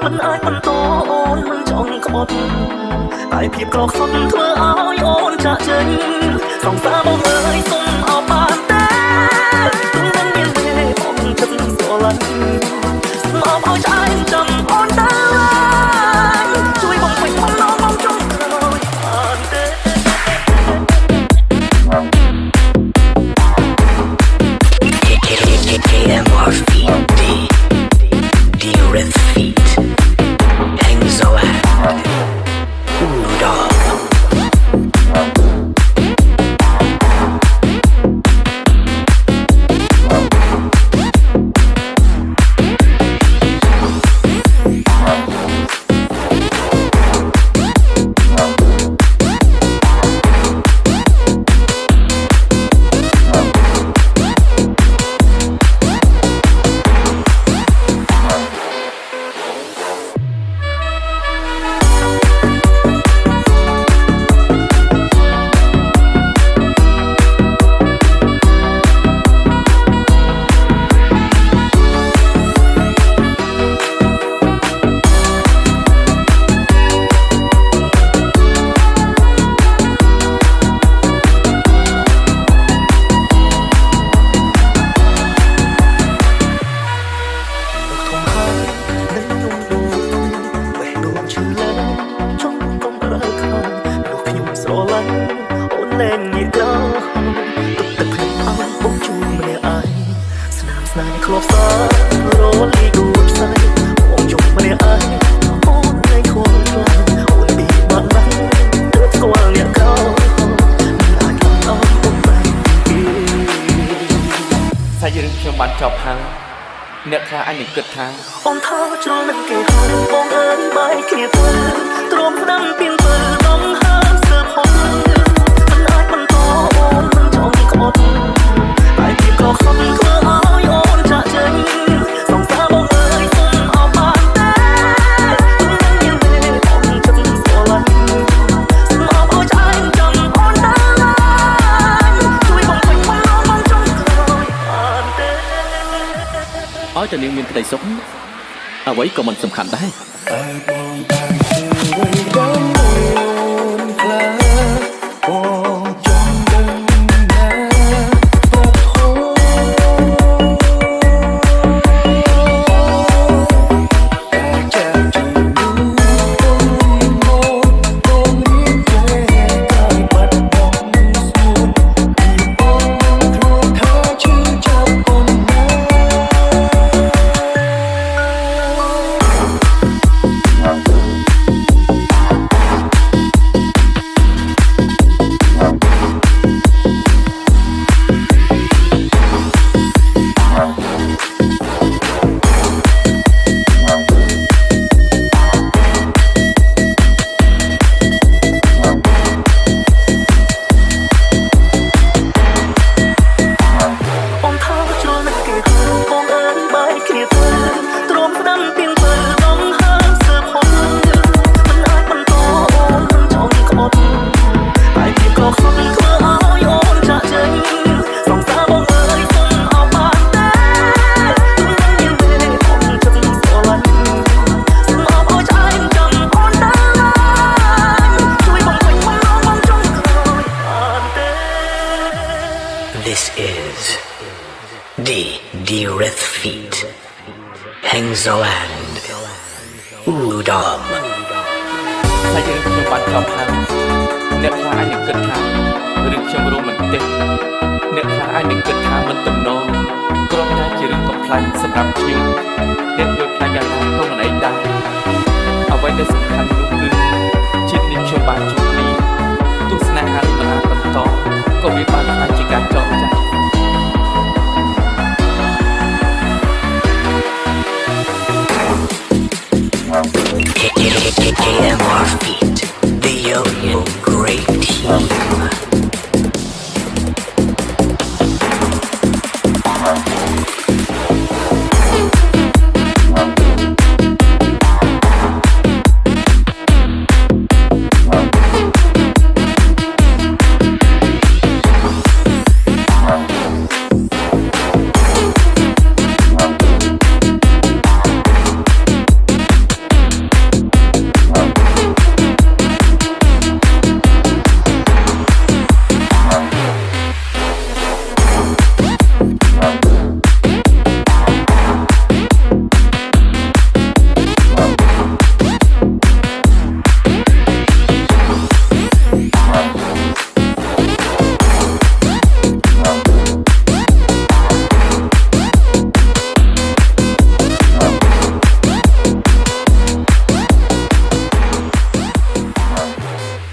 មិនអាចបន្តអូនមិនចង់ក្បត់តែភាពក្រខុសធ្វើឲ្យអូនចាក់ចេញសង្សារបងអើយសុំអបបានទេទុំនឹងមានទេអូនចិត្តស្រឡាញ់សុំអបឲ្យឆ្អែតចាំអូនទៅជួយបងពេញបំណងបងចង់ឲ្យបានទេ KMR feet D Red feet hangs around dogចប់ហើយអ្នកខ្លះអញនឹងគិតថាអូនថាជ្រុលនឹងគេហើយបងអើយបែកគ្នាទៅទ្រាំស្ដាំពីងទៅដងហើសើផុតមិនអាចបន្តអូនមិនចង់ក្បត់តែភាពក្រខុសធ្វើឲ្យអូនចាក់ចេញសង្សារបងអើយសុំអបបានទេទុំនឹងមានទេអូនចិត្តស្រឡាញ់សុំអបឲ្យឆ្អែតចាំអូនទៅជួយបងពេញបំណងបងចង់ឲ្យបានទេ ឲ្យតែនាងមានក្តីសុខអ្វីក៏មិនសំខាន់ដែរតែបងបានជួយដល់អូនខ្លះបងចង់ដឹងណាបើហូតែចាំជួយអូនបងរៀនតែបាត់បង់ស្មួតពីបងខ្លួនថាជឿចាប់អូនណា This is D Red feet hangs around Udom តែយើងខ្ញុំបានចប់ហើយអ្នកខ្លះអាចនឹងគិតថារឿងខ្ញុំរ៉ូមែនទិកអ្នកខ្លះអាចនឹងគិតថាមិនទំនងគ្រាន់តែជារឿងកំប្លែងសម្រាប់ខ្ញុំអ្នកយល់ថាយ៉ាងណាក៏មិនអីដែរអ្វីដែលសំខាន់នោះគឺជាតិនេះខ្ញុំបានជួបគ្នាទស្សនៈហានេះមិនអាចបន្តក៏វាបានខ្លាចជាការចងចាំ KMR feet, the yo-yo great team.